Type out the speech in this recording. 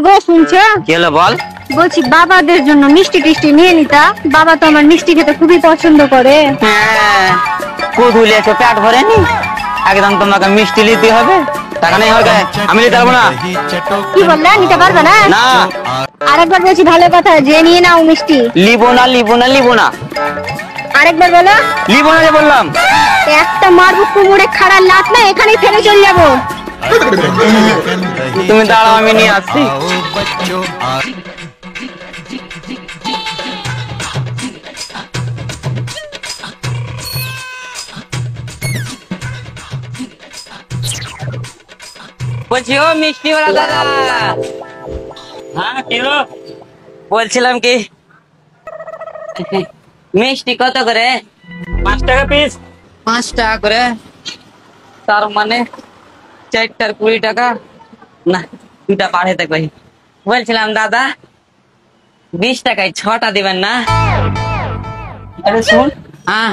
গো শুনছো? কি হলো বল। বলছি বাবাদের জন্য মিষ্টি টিষ্টি নিয়ে নিতা, বাবা তো আমার মিষ্টি খেতে খুবই পছন্দ করে। হ্যাঁ কুদুলে তো পেট ভরেনি, একদম তোমাকে মিষ্টি নিতে হবে। টাকা নেই আমার কাছে, আমি নিতে পারবো না। কি বললে, নিতে পারবে না? না আরেকবার বলছি ভালো কথা, যে নিয়ে নাও মিষ্টি। লিবো না লিবো না লিবো না আরেকবার বলো। লিবো না যে বললাম। একটা মারবো কুমড়ে খাড়া লাত না, এখানেই ফেলে চলে যাবো। তুমি দাঁড়াও, আমি নিয়ে আসছি। বলছি ও মিষ্টিওয়ালা দাদা। হ্যাঁ কি হলো? বলছিলাম কি মিষ্টি কত করে? 5 টাকা পিস। 5 টাকা করে, তার মানে 4টার 20 টাকা। না 2টা বাড়াতে কই। বলছিলাম দাদা 20 টাকায় 6টা দিবেন না? আরে শুন। হ্যাঁ